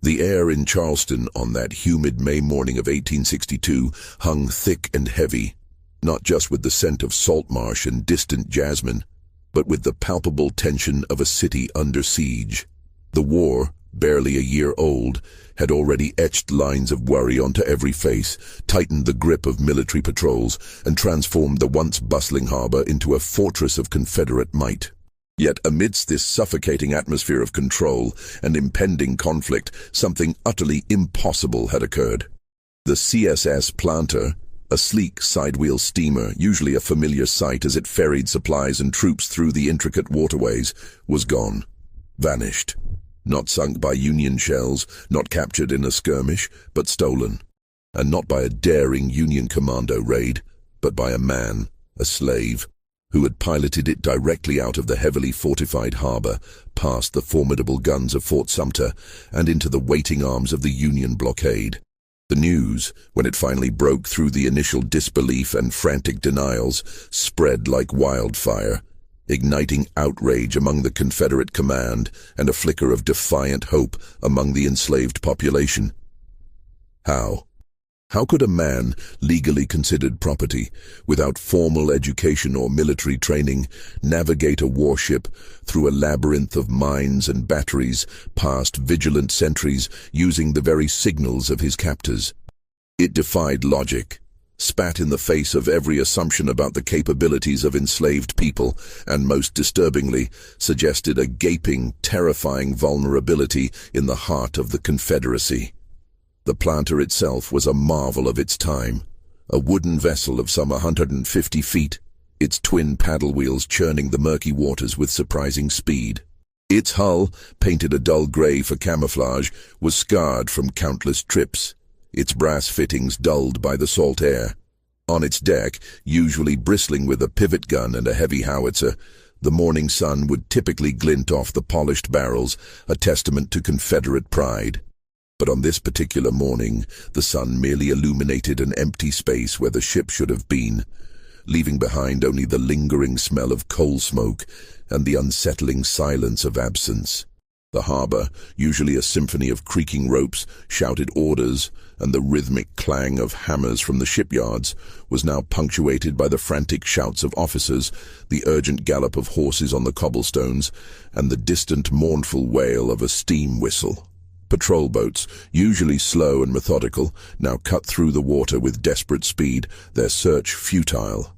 The air in Charleston on that humid May morning of 1862 hung thick and heavy, not just with the scent of salt marsh and distant jasmine, but with the palpable tension of a city under siege. The war, barely a year old, had already etched lines of worry onto every face, tightened the grip of military patrols, and transformed the once bustling harbor into a fortress of Confederate might. Yet amidst this suffocating atmosphere of control and impending conflict, something utterly impossible had occurred. The CSS Planter, a sleek sidewheel steamer, usually a familiar sight as it ferried supplies and troops through the intricate waterways, was gone, vanished. Not sunk by Union shells, not captured in a skirmish, but stolen. And not by a daring Union commando raid, but by a man, a slave, who had piloted it directly out of the heavily fortified harbor, past the formidable guns of Fort Sumter, and into the waiting arms of the Union blockade. The news, when it finally broke through the initial disbelief and frantic denials, spread like wildfire, igniting outrage among the Confederate command and a flicker of defiant hope among the enslaved population. How? How could a man, legally considered property, without formal education or military training, navigate a warship through a labyrinth of mines and batteries, past vigilant sentries, using the very signals of his captors? It defied logic, spat in the face of every assumption about the capabilities of enslaved people, and most disturbingly, suggested a gaping, terrifying vulnerability in the heart of the Confederacy. The Planter itself was a marvel of its time, a wooden vessel of some 150 feet, its twin paddle wheels churning the murky waters with surprising speed. Its hull, painted a dull gray for camouflage, was scarred from countless trips, its brass fittings dulled by the salt air. On its deck, usually bristling with a pivot gun and a heavy howitzer, the morning sun would typically glint off the polished barrels, a testament to Confederate pride. But on this particular morning, the sun merely illuminated an empty space where the ship should have been, leaving behind only the lingering smell of coal smoke and the unsettling silence of absence. The harbor, usually a symphony of creaking ropes, shouted orders, and the rhythmic clang of hammers from the shipyards, was now punctuated by the frantic shouts of officers, the urgent gallop of horses on the cobblestones, and the distant mournful wail of a steam whistle. Patrol boats, usually slow and methodical, now cut through the water with desperate speed, their search futile.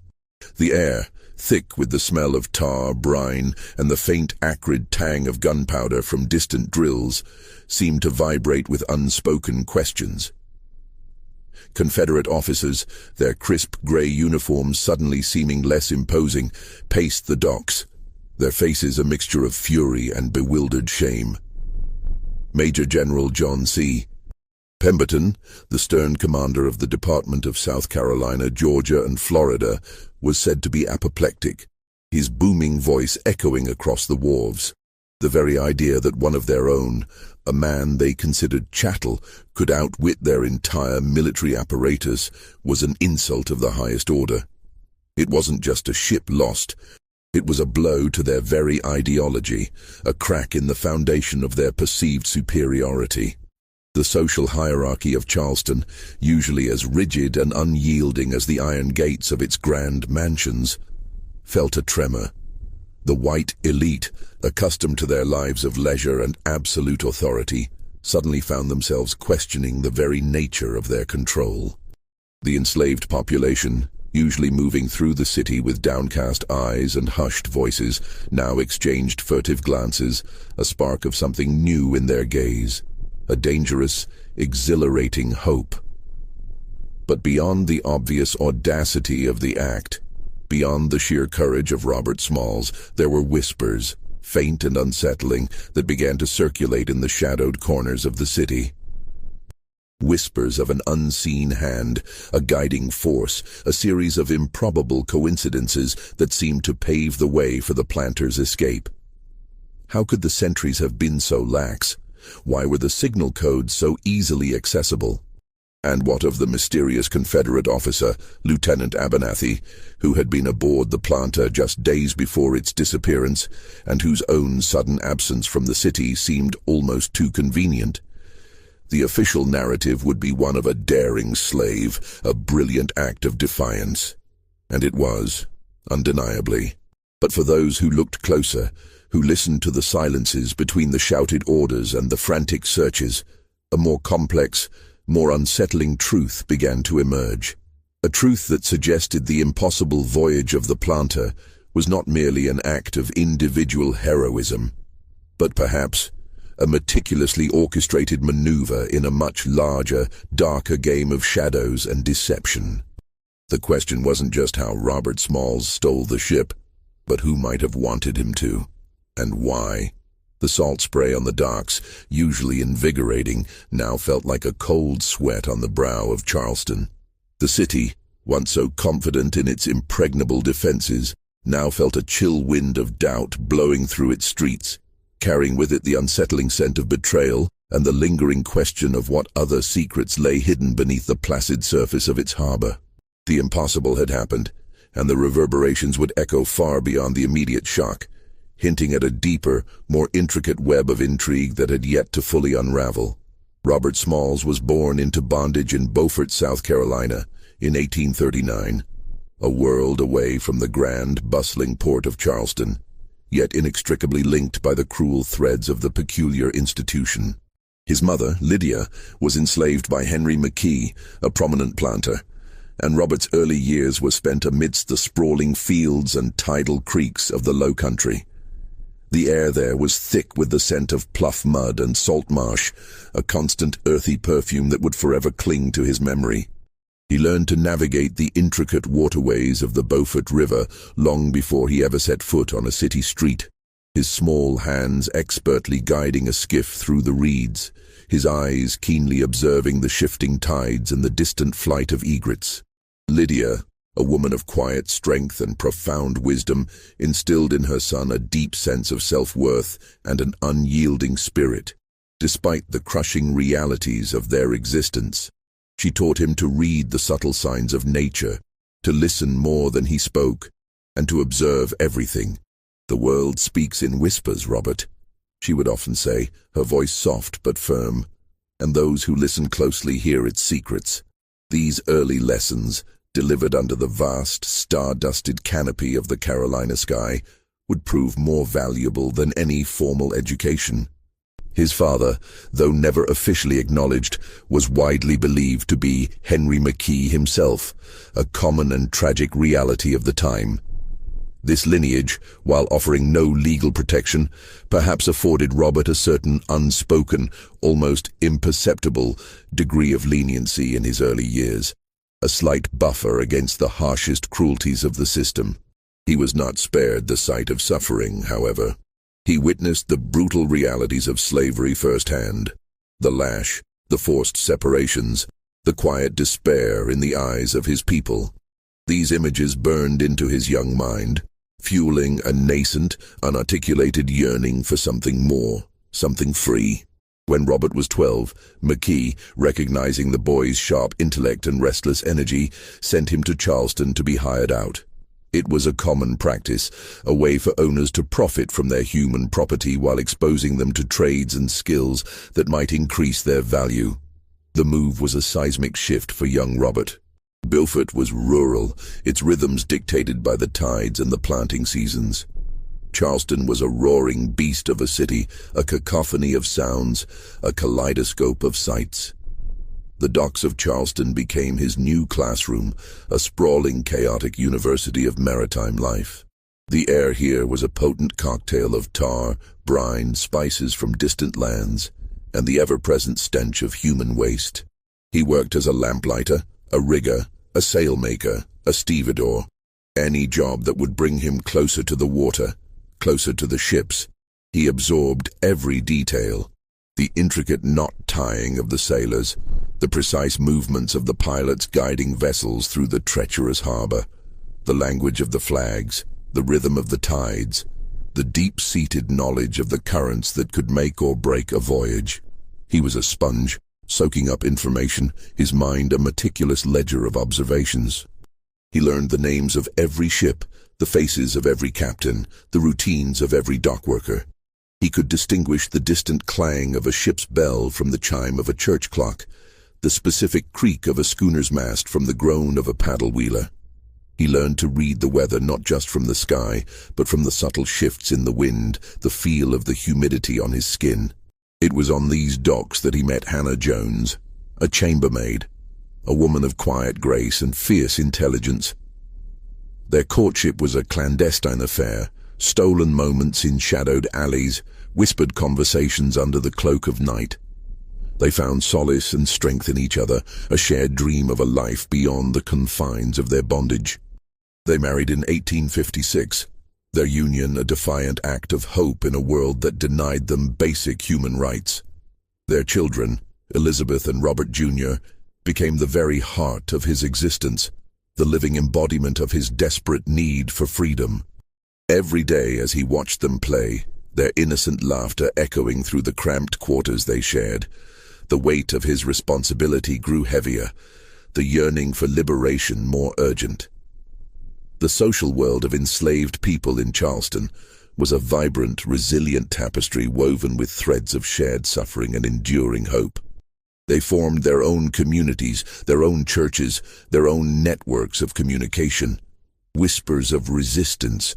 The air, thick with the smell of tar, brine, and the faint acrid tang of gunpowder from distant drills, seemed to vibrate with unspoken questions. Confederate officers, their crisp gray uniforms suddenly seeming less imposing, paced the docks, their faces a mixture of fury and bewildered shame. Major General John C. Pemberton, the stern commander of the Department of South Carolina, Georgia, and Florida, was said to be apoplectic, his booming voice echoing across the wharves. The very idea that one of their own, a man they considered chattel, could outwit their entire military apparatus was an insult of the highest order. It wasn't just a ship lost. It was a blow to their very ideology, a crack in the foundation of their perceived superiority. The social hierarchy of Charleston, usually as rigid and unyielding as the iron gates of its grand mansions, felt a tremor. The white elite, accustomed to their lives of leisure and absolute authority, suddenly found themselves questioning the very nature of their control. The enslaved population, usually moving through the city with downcast eyes and hushed voices, now exchanged furtive glances, a spark of something new in their gaze, a dangerous, exhilarating hope. But beyond the obvious audacity of the act, beyond the sheer courage of Robert Smalls, there were whispers, faint and unsettling, that began to circulate in the shadowed corners of the city. Whispers of an unseen hand, a guiding force, a series of improbable coincidences that seemed to pave the way for the Planter's escape. How could the sentries have been so lax? Why were the signal codes so easily accessible? And what of the mysterious Confederate officer, Lieutenant Abernathy, who had been aboard the Planter just days before its disappearance, and whose own sudden absence from the city seemed almost too convenient? The official narrative would be one of a daring slave, a brilliant act of defiance. And it was, undeniably. But for those who looked closer, who listened to the silences between the shouted orders and the frantic searches, a more complex, more unsettling truth began to emerge. A truth that suggested the impossible voyage of the planter was not merely an act of individual heroism, but perhaps a meticulously orchestrated maneuver in a much larger, darker game of shadows and deception. The question wasn't just how Robert Smalls stole the ship, but who might have wanted him to, and why. The salt spray on the docks, usually invigorating, now felt like a cold sweat on the brow of Charleston. The city, once so confident in its impregnable defenses, now felt a chill wind of doubt blowing through its streets, carrying with it the unsettling scent of betrayal and the lingering question of what other secrets lay hidden beneath the placid surface of its harbor. The impossible had happened, and the reverberations would echo far beyond the immediate shock, hinting at a deeper, more intricate web of intrigue that had yet to fully unravel. Robert Smalls was born into bondage in Beaufort, South Carolina, in 1839, a world away from the grand, bustling port of Charleston, yet inextricably linked by the cruel threads of the peculiar institution. His mother, Lydia, was enslaved by Henry McKee, a prominent planter, and Robert's early years were spent amidst the sprawling fields and tidal creeks of the Low Country. The air there was thick with the scent of plough mud and salt marsh, a constant earthy perfume that would forever cling to his memory. He learned to navigate the intricate waterways of the Beaufort River long before he ever set foot on a city street, his small hands expertly guiding a skiff through the reeds, his eyes keenly observing the shifting tides and the distant flight of egrets. Lydia, a woman of quiet strength and profound wisdom, instilled in her son a deep sense of self-worth and an unyielding spirit. Despite the crushing realities of their existence, she taught him to read the subtle signs of nature, to listen more than he spoke, and to observe everything. "The world speaks in whispers, Robert," she would often say, her voice soft but firm, "and those who listen closely hear its secrets." These early lessons, delivered under the vast, star-dusted canopy of the Carolina sky, would prove more valuable than any formal education. His father, though never officially acknowledged, was widely believed to be Henry McKee himself, a common and tragic reality of the time. This lineage, while offering no legal protection, perhaps afforded Robert a certain unspoken, almost imperceptible degree of leniency in his early years, a slight buffer against the harshest cruelties of the system. He was not spared the sight of suffering, however. He witnessed the brutal realities of slavery firsthand, the lash, the forced separations, the quiet despair in the eyes of his people. These images burned into his young mind, fueling a nascent, unarticulated yearning for something more, something free. When Robert was 12, McKee, recognizing the boy's sharp intellect and restless energy, sent him to Charleston to be hired out. It was a common practice, a way for owners to profit from their human property while exposing them to trades and skills that might increase their value. The move was a seismic shift for young Robert. Beaufort was rural, its rhythms dictated by the tides and the planting seasons. Charleston was a roaring beast of a city, a cacophony of sounds, a kaleidoscope of sights. The docks of Charleston became his new classroom, a sprawling, chaotic university of maritime life. The air here was a potent cocktail of tar, brine, spices from distant lands, and the ever-present stench of human waste. He worked as a lamplighter, a rigger, a sailmaker, a stevedore, any job that would bring him closer to the water, closer to the ships. He absorbed every detail, the intricate knot-tying of the sailors, the precise movements of the pilots guiding vessels through the treacherous harbor, the language of the flags, the rhythm of the tides, the deep-seated knowledge of the currents that could make or break a voyage. He was a sponge, soaking up information, his mind a meticulous ledger of observations. He learned the names of every ship, the faces of every captain, the routines of every dock worker. He could distinguish the distant clang of a ship's bell from the chime of a church clock, the specific creak of a schooner's mast from the groan of a paddle wheeler. He learned to read the weather not just from the sky, but from the subtle shifts in the wind, the feel of the humidity on his skin. It was on these docks that he met Hannah Jones, a chambermaid, a woman of quiet grace and fierce intelligence. Their courtship was a clandestine affair, stolen moments in shadowed alleys, whispered conversations under the cloak of night. They found solace and strength in each other, a shared dream of a life beyond the confines of their bondage. They married in 1856, their union a defiant act of hope in a world that denied them basic human rights. Their children, Elizabeth and Robert Jr., became the very heart of his existence, the living embodiment of his desperate need for freedom. Every day as he watched them play, their innocent laughter echoing through the cramped quarters they shared, the weight of his responsibility grew heavier, the yearning for liberation more urgent. The social world of enslaved people in Charleston was a vibrant, resilient tapestry woven with threads of shared suffering and enduring hope. They formed their own communities, their own churches, their own networks of communication, whispers of resistance,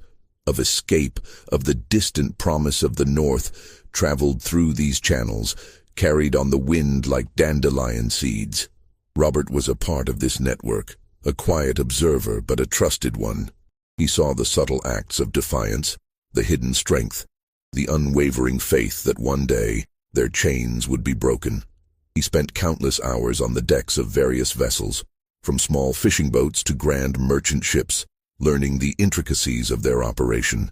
of escape, of the distant promise of the North traveled through these channels, carried on the wind like dandelion seeds. Robert was a part of this network, a quiet observer but a trusted one. He saw the subtle acts of defiance, the hidden strength, the unwavering faith that one day their chains would be broken. He spent countless hours on the decks of various vessels, from small fishing boats to grand merchant ships, learning the intricacies of their operation.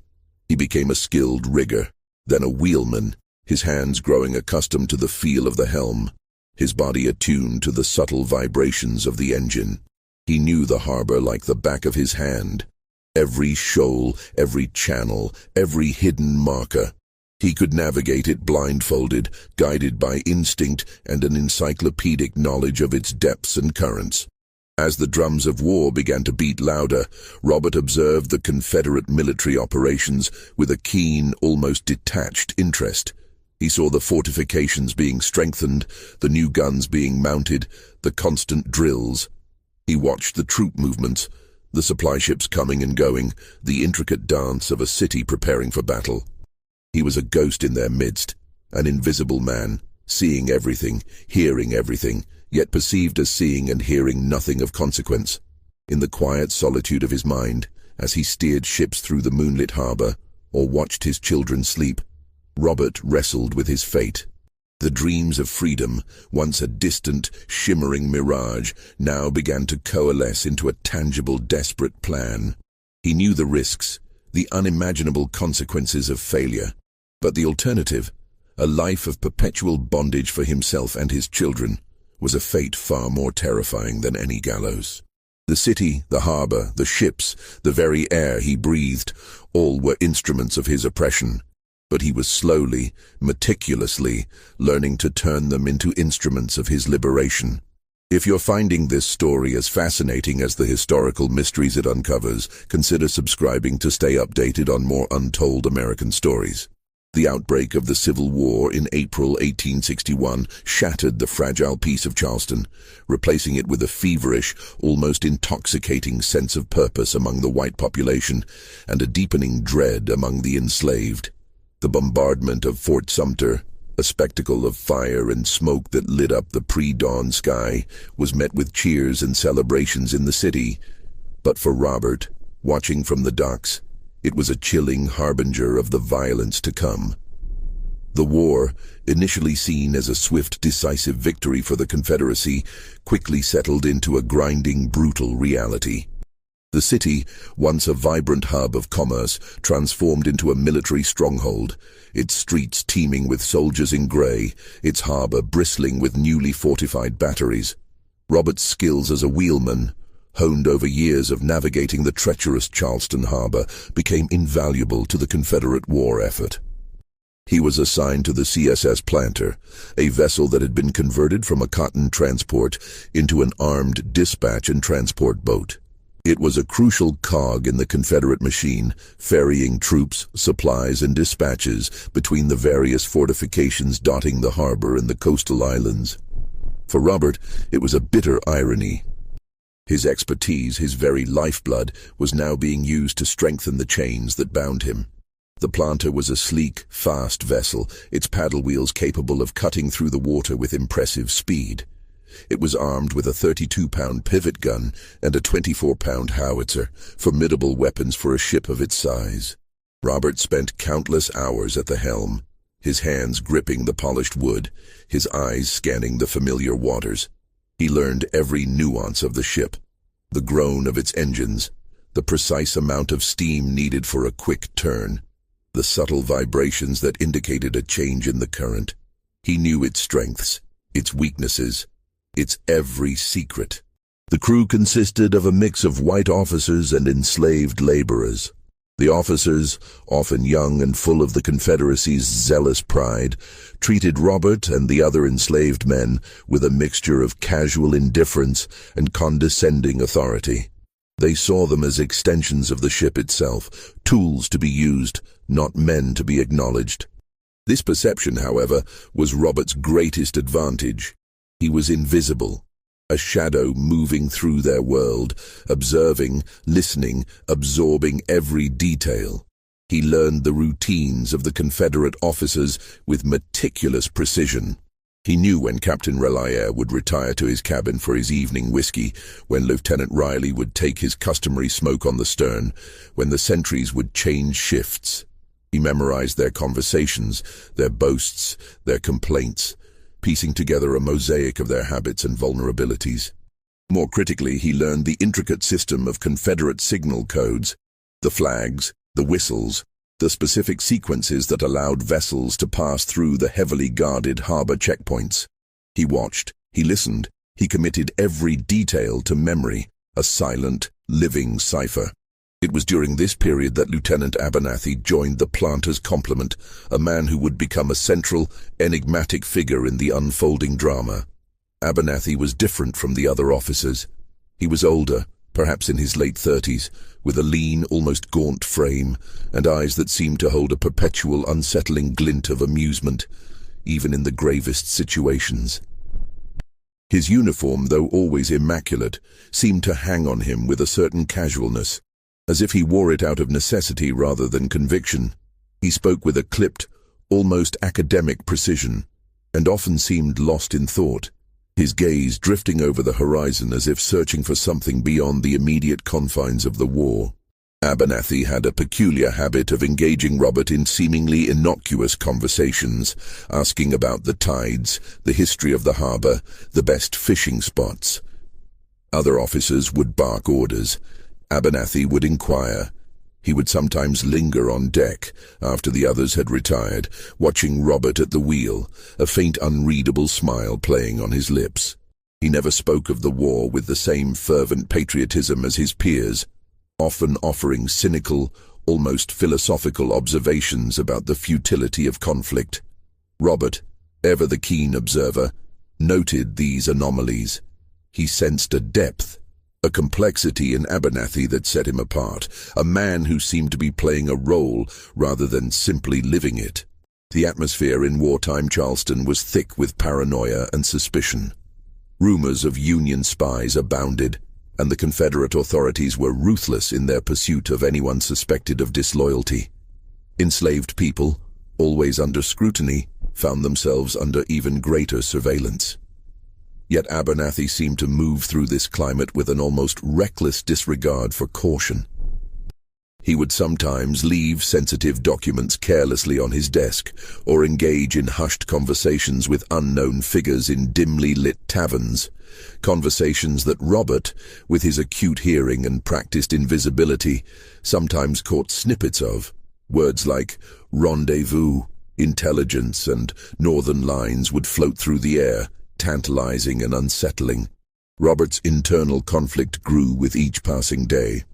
He became a skilled rigger, then a wheelman, his hands growing accustomed to the feel of the helm, his body attuned to the subtle vibrations of the engine. He knew the harbor like the back of his hand. Every shoal, every channel, every hidden marker. He could navigate it blindfolded, guided by instinct and an encyclopedic knowledge of its depths and currents. As the drums of war began to beat louder, Robert observed the Confederate military operations with a keen, almost detached interest. He saw the fortifications being strengthened, the new guns being mounted, the constant drills. He watched the troop movements, the supply ships coming and going, the intricate dance of a city preparing for battle. He was a ghost in their midst, an invisible man, seeing everything, hearing everything, yet perceived as seeing and hearing nothing of consequence. In the quiet solitude of his mind, as he steered ships through the moonlit harbor, or watched his children sleep, Robert wrestled with his fate. The dreams of freedom, once a distant, shimmering mirage, now began to coalesce into a tangible, desperate plan. He knew the risks, the unimaginable consequences of failure. But the alternative, a life of perpetual bondage for himself and his children, was a fate far more terrifying than any gallows. The city, the harbor, the ships, the very air he breathed, all were instruments of his oppression. But he was slowly, meticulously, learning to turn them into instruments of his liberation. If you're finding this story as fascinating as the historical mysteries it uncovers, consider subscribing to stay updated on more untold American stories. The outbreak of the Civil War in April 1861 shattered the fragile peace of Charleston, replacing it with a feverish, almost intoxicating sense of purpose among the white population and a deepening dread among the enslaved. The bombardment of Fort Sumter, a spectacle of fire and smoke that lit up the pre-dawn sky, was met with cheers and celebrations in the city. But for Robert, watching from the docks, it was a chilling harbinger of the violence to come. The war, initially seen as a swift, decisive victory for the Confederacy, quickly settled into a grinding, brutal reality. The city, once a vibrant hub of commerce, transformed into a military stronghold, its streets teeming with soldiers in gray, its harbor bristling with newly fortified batteries. Robert's skills as a wheelman, honed over years of navigating the treacherous Charleston harbor, became invaluable to the Confederate war effort. He was assigned to the CSS Planter, a vessel that had been converted from a cotton transport into an armed dispatch and transport boat. It was a crucial cog in the Confederate machine, ferrying troops, supplies, and dispatches between the various fortifications dotting the harbor and the coastal islands. For Robert, it was a bitter irony. His expertise, his very lifeblood, was now being used to strengthen the chains that bound him. The planter was a sleek, fast vessel, its paddle wheels capable of cutting through the water with impressive speed. It was armed with a 32-pound pivot gun and a 24-pound howitzer, formidable weapons for a ship of its size. Robert spent countless hours at the helm, his hands gripping the polished wood, his eyes scanning the familiar waters. He learned every nuance of the ship, the groan of its engines, the precise amount of steam needed for a quick turn, the subtle vibrations that indicated a change in the current. He knew its strengths, its weaknesses, its every secret. The crew consisted of a mix of white officers and enslaved laborers. The officers, often young and full of the Confederacy's zealous pride, treated Robert and the other enslaved men with a mixture of casual indifference and condescending authority. They saw them as extensions of the ship itself, tools to be used, not men to be acknowledged. This perception, however, was Robert's greatest advantage. He was invisible, a shadow moving through their world, observing, listening, absorbing every detail. He learned the routines of the Confederate officers with meticulous precision. He knew when Captain Relier would retire to his cabin for his evening whiskey, when Lieutenant Riley would take his customary smoke on the stern, when the sentries would change shifts. He memorized their conversations, their boasts, their complaints, piecing together a mosaic of their habits and vulnerabilities. More critically, he learned the intricate system of Confederate signal codes, the flags, the whistles, the specific sequences that allowed vessels to pass through the heavily guarded harbor checkpoints. He watched, he listened, he committed every detail to memory, a silent, living cipher. It was during this period that Lieutenant Abernathy joined the planter's complement, a man who would become a central, enigmatic figure in the unfolding drama. Abernathy was different from the other officers. He was older, perhaps in his late 30s, with a lean, almost gaunt frame, and eyes that seemed to hold a perpetual, unsettling glint of amusement, even in the gravest situations. His uniform, though always immaculate, seemed to hang on him with a certain casualness, as if he wore it out of necessity rather than conviction. He spoke with a clipped, almost academic precision, and often seemed lost in thought, his gaze drifting over the horizon as if searching for something beyond the immediate confines of the war. Abernathy had a peculiar habit of engaging Robert in seemingly innocuous conversations, asking about the tides, the history of the harbor, the best fishing spots. Other officers would bark orders. Abernathy would inquire. He would sometimes linger on deck after the others had retired, watching Robert at the wheel, a faint unreadable smile playing on his lips. He never spoke of the war with the same fervent patriotism as his peers, often offering cynical, almost philosophical observations about the futility of conflict. Robert, ever the keen observer, noted these anomalies. He sensed a depth, a complexity in Abernathy that set him apart, a man who seemed to be playing a role rather than simply living it. The atmosphere in wartime Charleston was thick with paranoia and suspicion. Rumors of Union spies abounded, and the Confederate authorities were ruthless in their pursuit of anyone suspected of disloyalty. Enslaved people, always under scrutiny, found themselves under even greater surveillance. Yet Abernathy seemed to move through this climate with an almost reckless disregard for caution. He would sometimes leave sensitive documents carelessly on his desk, or engage in hushed conversations with unknown figures in dimly lit taverns, conversations that Robert, with his acute hearing and practiced invisibility, sometimes caught snippets of. Words like rendezvous, intelligence, and northern lines would float through the air, tantalizing and unsettling. Robert's internal conflict grew with each passing day.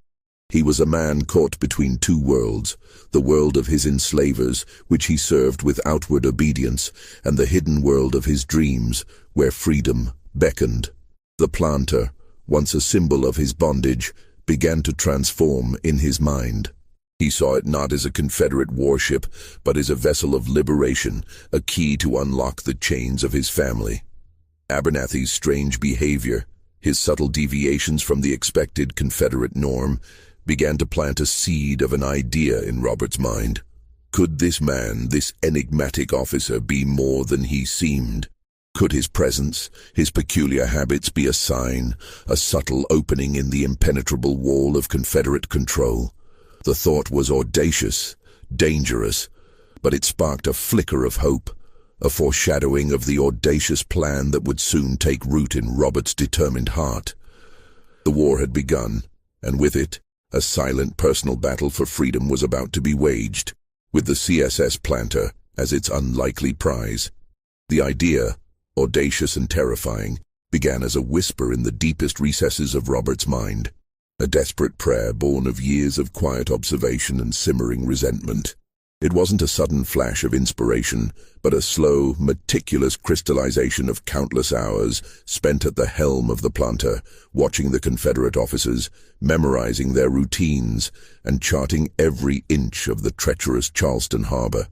He was a man caught between two worlds, the world of his enslavers, which he served with outward obedience, and the hidden world of his dreams, where freedom beckoned. The planter, once a symbol of his bondage, began to transform in his mind. He saw it not as a Confederate warship, but as a vessel of liberation, a key to unlock the chains of his family. Abernathy's strange behavior, his subtle deviations from the expected Confederate norm, began to plant a seed of an idea in Robert's mind. Could this man, this enigmatic officer, be more than he seemed? Could his presence, his peculiar habits be a sign, a subtle opening in the impenetrable wall of Confederate control? The thought was audacious, dangerous, but it sparked a flicker of hope, a foreshadowing of the audacious plan that would soon take root in Robert's determined heart. The war had begun, and with it, a silent personal battle for freedom was about to be waged, with the CSS Planter as its unlikely prize. The idea, audacious and terrifying, began as a whisper in the deepest recesses of Robert's mind, a desperate prayer born of years of quiet observation and simmering resentment. It wasn't a sudden flash of inspiration, but a slow, meticulous crystallization of countless hours spent at the helm of the Planter, watching the Confederate officers, memorizing their routines, and charting every inch of the treacherous Charleston harbor.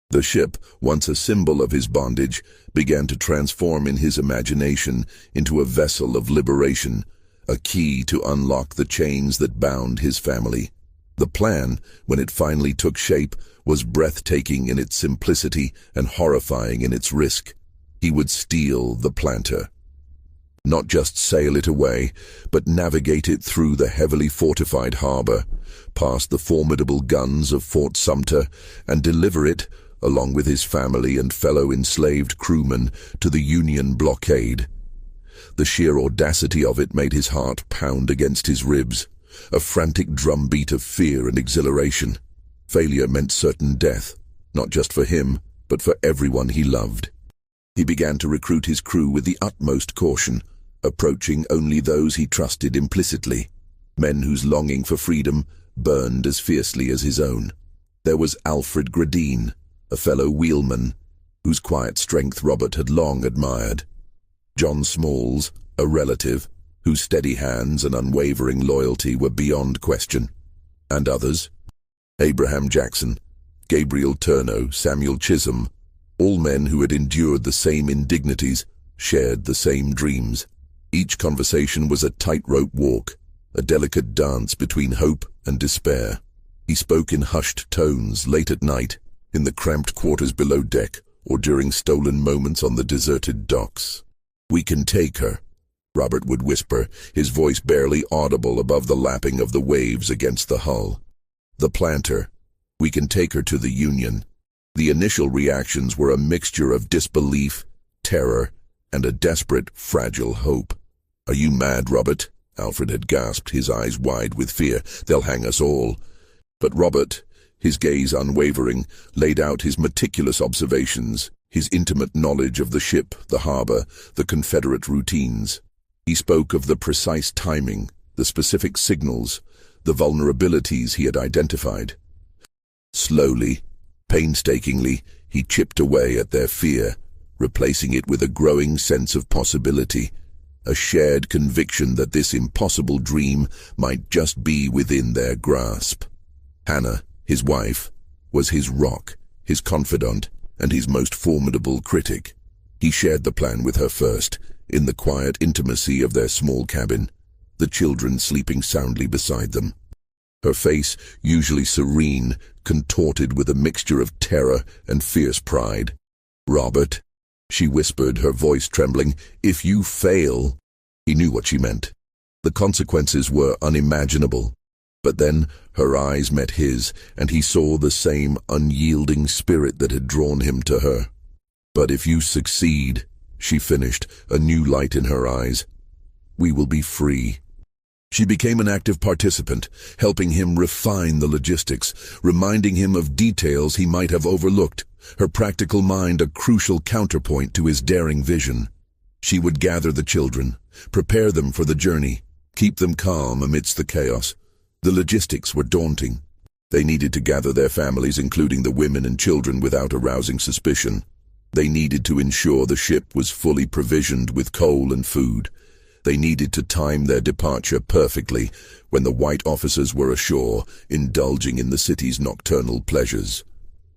The ship, once a symbol of his bondage, began to transform in his imagination into a vessel of liberation, a key to unlock the chains that bound his family. The plan, when it finally took shape, was breathtaking in its simplicity and horrifying in its risk. He would steal the Planter. Not just sail it away, but navigate it through the heavily fortified harbor, past the formidable guns of Fort Sumter, and deliver it, along with his family and fellow enslaved crewmen, to the Union blockade. The sheer audacity of it made his heart pound against his ribs, a frantic drumbeat of fear and exhilaration. Failure meant certain death, not just for him, but for everyone he loved. He began to recruit his crew with the utmost caution, approaching only those he trusted implicitly, men whose longing for freedom burned as fiercely as his own. There was Alfred Gradine, a fellow wheelman, whose quiet strength Robert had long admired. John Smalls, a relative, whose steady hands and unwavering loyalty were beyond question. And others: Abraham Jackson, Gabriel Turno, Samuel Chisholm, all men who had endured the same indignities, shared the same dreams. Each conversation was a tightrope walk, a delicate dance between hope and despair. He spoke in hushed tones late at night, in the cramped quarters below deck, or during stolen moments on the deserted docks. "We can take her," Robert would whisper, his voice barely audible above the lapping of the waves against the hull. "The Planter. We can take her to the Union." The initial reactions were a mixture of disbelief, terror, and a desperate, fragile hope. "Are you mad, Robert?" Alfred had gasped, his eyes wide with fear. "They'll hang us all." But Robert, his gaze unwavering, laid out his meticulous observations, his intimate knowledge of the ship, the harbor, the Confederate routines. He spoke of the precise timing, the specific signals, the vulnerabilities he had identified. Slowly, painstakingly, he chipped away at their fear, replacing it with a growing sense of possibility, a shared conviction that this impossible dream might just be within their grasp. Hannah, his wife, was his rock, his confidant, and his most formidable critic. He shared the plan with her first, in the quiet intimacy of their small cabin, the children sleeping soundly beside them. Her face, usually serene, contorted with a mixture of terror and fierce pride. "Robert," she whispered, her voice trembling, "if you fail—" He knew what she meant. The consequences were unimaginable. But then her eyes met his, and he saw the same unyielding spirit that had drawn him to her. "But if you succeed," she finished, a new light in her eyes, "we will be free." She became an active participant, helping him refine the logistics, reminding him of details he might have overlooked, her practical mind a crucial counterpoint to his daring vision. She would gather the children, prepare them for the journey, keep them calm amidst the chaos. The logistics were daunting. They needed to gather their families, including the women and children, without arousing suspicion. They needed to ensure the ship was fully provisioned with coal and food. They needed to time their departure perfectly when the white officers were ashore, indulging in the city's nocturnal pleasures.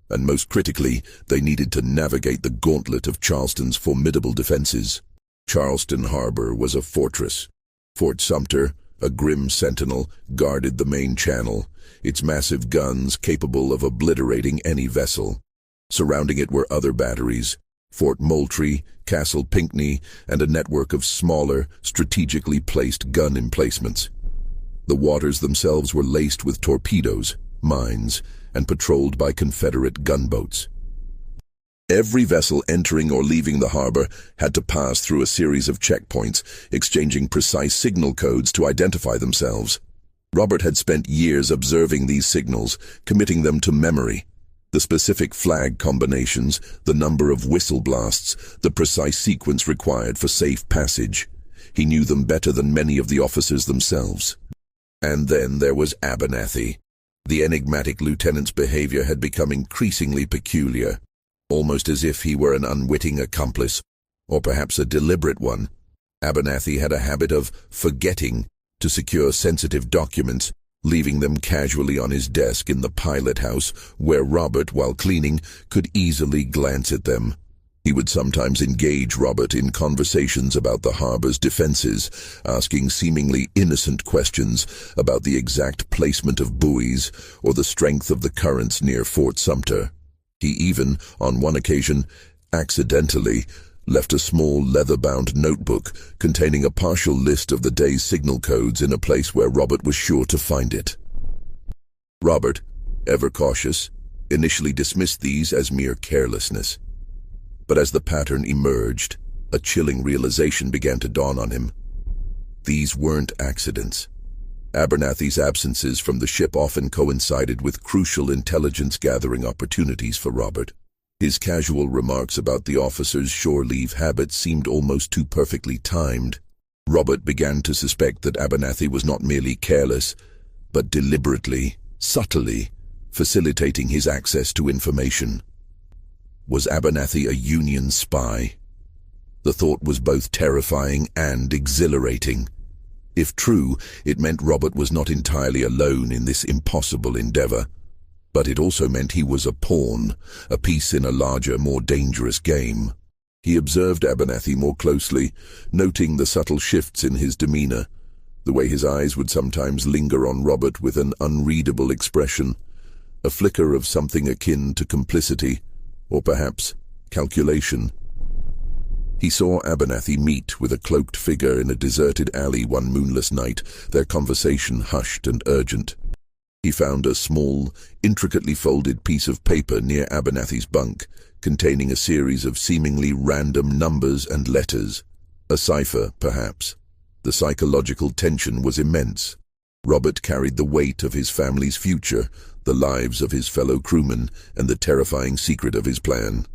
And most critically, they needed to navigate the gauntlet of Charleston's formidable defenses. Charleston Harbor was a fortress. Fort Sumter, a grim sentinel, guarded the main channel, its massive guns capable of obliterating any vessel. Surrounding it were other batteries, Fort Moultrie, Castle Pinckney, and a network of smaller, strategically placed gun emplacements. The waters themselves were laced with torpedoes, mines, and patrolled by Confederate gunboats. Every vessel entering or leaving the harbor had to pass through a series of checkpoints, exchanging precise signal codes to identify themselves. Robert had spent years observing these signals, committing them to memory. The specific flag combinations, the number of whistle blasts, the precise sequence required for safe passage. He knew them better than many of the officers themselves. And then there was Abernathy. The enigmatic lieutenant's behavior had become increasingly peculiar, almost as if he were an unwitting accomplice, or perhaps a deliberate one. Abernathy had a habit of forgetting to secure sensitive documents, leaving them casually on his desk in the pilot house, where Robert, while cleaning, could easily glance at them. He would sometimes engage Robert in conversations about the harbor's defenses, asking seemingly innocent questions about the exact placement of buoys or the strength of the currents near Fort Sumter. He even, on one occasion, accidentally left a small leather-bound notebook containing a partial list of the day's signal codes in a place where Robert was sure to find it. Robert, ever cautious, initially dismissed these as mere carelessness. But as the pattern emerged, a chilling realization began to dawn on him. These weren't accidents. Abernathy's absences from the ship often coincided with crucial intelligence-gathering opportunities for Robert. His casual remarks about the officers' shore leave habits seemed almost too perfectly timed. Robert began to suspect that Abernathy was not merely careless, but deliberately, subtly, facilitating his access to information. Was Abernathy a Union spy? The thought was both terrifying and exhilarating. If true, it meant Robert was not entirely alone in this impossible endeavor. But it also meant he was a pawn, a piece in a larger, more dangerous game. He observed Abernathy more closely, noting the subtle shifts in his demeanor, the way his eyes would sometimes linger on Robert with an unreadable expression, a flicker of something akin to complicity, or perhaps calculation. He saw Abernathy meet with a cloaked figure in a deserted alley one moonless night, their conversation hushed and urgent. He found a small, intricately folded piece of paper near Abernathy's bunk, containing a series of seemingly random numbers and letters. A cipher, perhaps. The psychological tension was immense. Robert carried the weight of his family's future, the lives of his fellow crewmen, and the terrifying secret of his plan.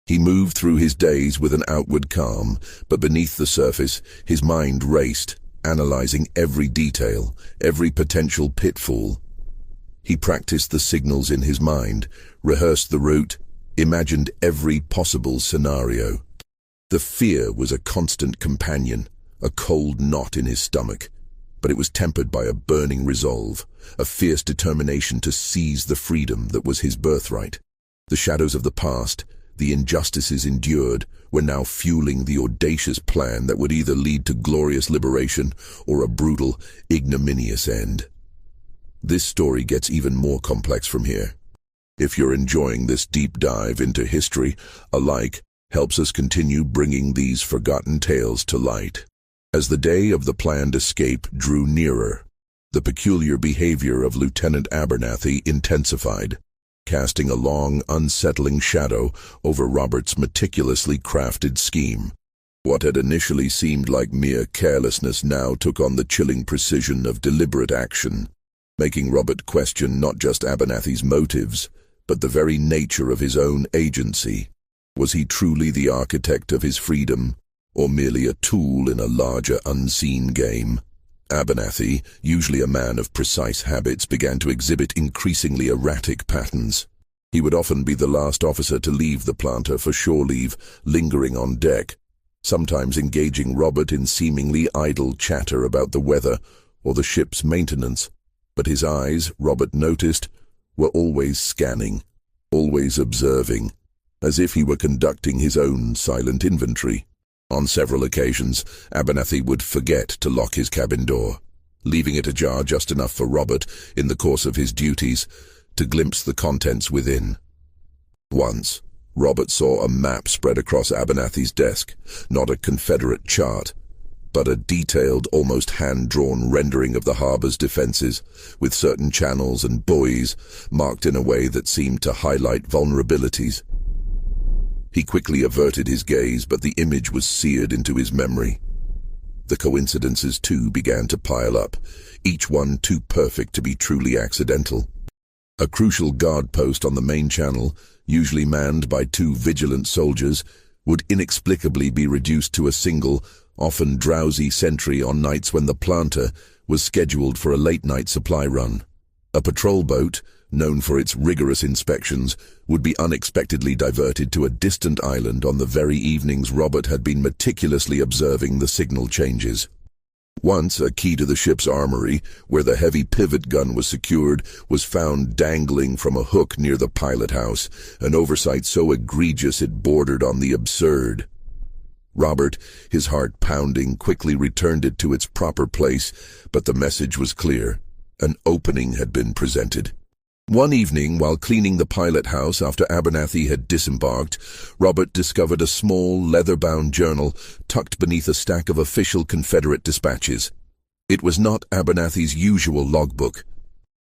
He moved through his days with an outward calm, but beneath the surface, his mind raced, analyzing every detail, every potential pitfall. He practiced the signals in his mind, rehearsed the route, imagined every possible scenario. The fear was a constant companion, a cold knot in his stomach, but it was tempered by a burning resolve, a fierce determination to seize the freedom that was his birthright. The shadows of the past, the injustices endured, were now fueling the audacious plan that would either lead to glorious liberation or a brutal, ignominious end. This story gets even more complex from here. If you're enjoying this deep dive into history, a like helps us continue bringing these forgotten tales to light. As the day of the planned escape drew nearer, the peculiar behavior of Lieutenant Abernathy intensified, casting a long, unsettling shadow over Robert's meticulously crafted scheme. What had initially seemed like mere carelessness now took on the chilling precision of deliberate action, making Robert question not just Abernathy's motives, but the very nature of his own agency. Was he truly the architect of his freedom, or merely a tool in a larger unseen game? Abernathy, usually a man of precise habits, began to exhibit increasingly erratic patterns. He would often be the last officer to leave the planter for shore leave, lingering on deck, sometimes engaging Robert in seemingly idle chatter about the weather or the ship's maintenance. But his eyes, Robert noticed, were always scanning, always observing, as if he were conducting his own silent inventory. On several occasions, Abernathy would forget to lock his cabin door, leaving it ajar just enough for Robert, in the course of his duties, to glimpse the contents within. Once, Robert saw a map spread across Abernathy's desk, not a Confederate chart, but a detailed, almost hand-drawn rendering of the harbor's defenses, with certain channels and buoys marked in a way that seemed to highlight vulnerabilities. He quickly averted his gaze, but the image was seared into his memory. The coincidences, too, began to pile up, each one too perfect to be truly accidental. A crucial guard post on the main channel, usually manned by 2 vigilant soldiers, would inexplicably be reduced to a single, often drowsy sentry on nights when the planter was scheduled for a late-night supply run. A patrol boat, known for its rigorous inspections, would be unexpectedly diverted to a distant island on the very evenings Robert had been meticulously observing the signal changes. Once, a key to the ship's armory, where the heavy pivot gun was secured, was found dangling from a hook near the pilot house, an oversight so egregious it bordered on the absurd. Robert, his heart pounding, quickly returned it to its proper place, but the message was clear. An opening had been presented. One evening, while cleaning the pilot house after Abernathy had disembarked, Robert discovered a small, leather-bound journal tucked beneath a stack of official Confederate dispatches. It was not Abernathy's usual logbook.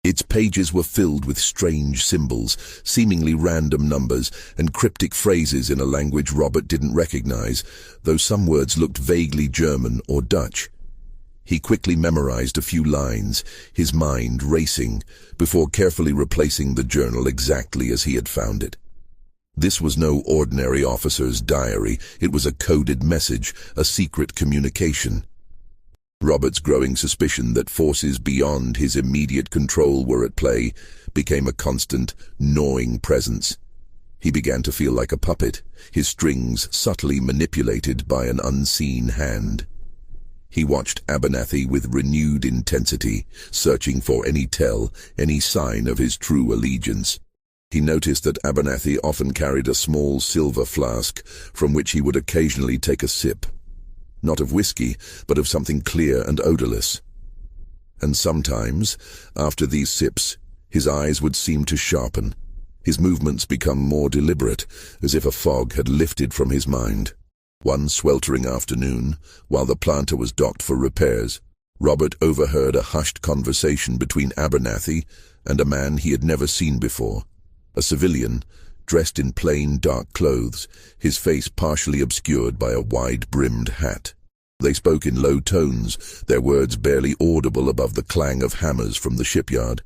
Its pages were filled with strange symbols, seemingly random numbers, and cryptic phrases in a language Robert didn't recognize, though some words looked vaguely German or Dutch. He quickly memorized a few lines, his mind racing, before carefully replacing the journal exactly as he had found it. This was no ordinary officer's diary. It was a coded message, a secret communication. Robert's growing suspicion that forces beyond his immediate control were at play became a constant, gnawing presence. He began to feel like a puppet, his strings subtly manipulated by an unseen hand. He watched Abernathy with renewed intensity, searching for any tell, any sign of his true allegiance. He noticed that Abernathy often carried a small silver flask from which he would occasionally take a sip. Not of whiskey, but of something clear and odorless. And sometimes, after these sips, his eyes would seem to sharpen, his movements become more deliberate, as if a fog had lifted from his mind. One sweltering afternoon, while the planter was docked for repairs, Robert overheard a hushed conversation between Abernathy and a man he had never seen before, a civilian, dressed in plain, dark clothes, his face partially obscured by a wide-brimmed hat. They spoke in low tones, their words barely audible above the clang of hammers from the shipyard.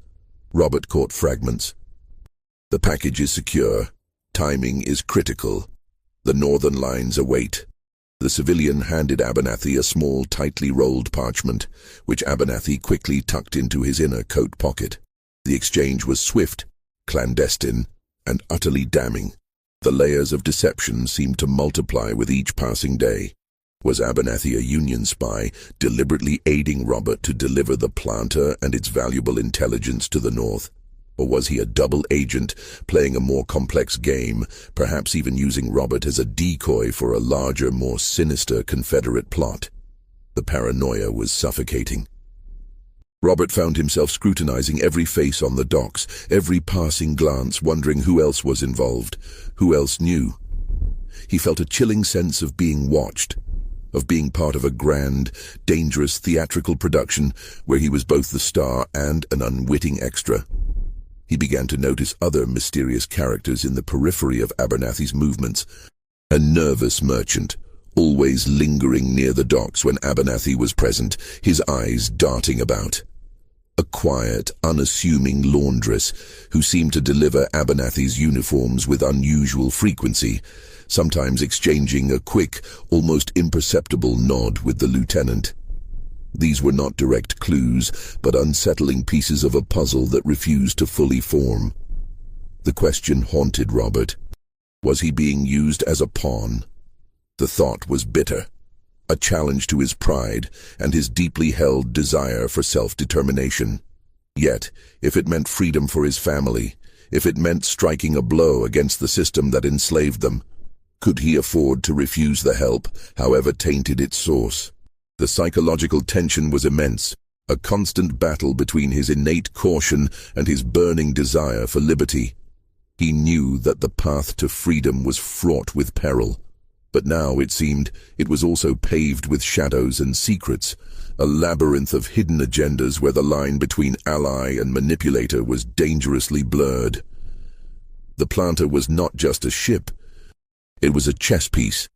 Robert caught fragments. "The package is secure. Timing is critical. The northern lines await." The civilian handed Abernathy a small, tightly rolled parchment, which Abernathy quickly tucked into his inner coat pocket. The exchange was swift, clandestine, and utterly damning. The layers of deception seemed to multiply with each passing day. Was Abernathy a Union spy, deliberately aiding Robert to deliver the planter and its valuable intelligence to the North? Or was he a double agent, playing a more complex game, perhaps even using Robert as a decoy for a larger, more sinister Confederate plot? The paranoia was suffocating. Robert found himself scrutinizing every face on the docks, every passing glance, wondering who else was involved, who else knew. He felt a chilling sense of being watched, of being part of a grand, dangerous theatrical production where he was both the star and an unwitting extra. He began to notice other mysterious characters in the periphery of Abernathy's movements. A nervous merchant, always lingering near the docks when Abernathy was present, his eyes darting about. A quiet, unassuming laundress who seemed to deliver Abernathy's uniforms with unusual frequency, sometimes exchanging a quick, almost imperceptible nod with the lieutenant. These were not direct clues, but unsettling pieces of a puzzle that refused to fully form. The question haunted Robert. Was he being used as a pawn? The thought was bitter, a challenge to his pride and his deeply held desire for self-determination. Yet, if it meant freedom for his family, if it meant striking a blow against the system that enslaved them, could he afford to refuse the help, however tainted its source? The psychological tension was immense, a constant battle between his innate caution and his burning desire for liberty. He knew that the path to freedom was fraught with peril, but now it seemed it was also paved with shadows and secrets, a labyrinth of hidden agendas where the line between ally and manipulator was dangerously blurred. The planter was not just a ship, it was a chess piece,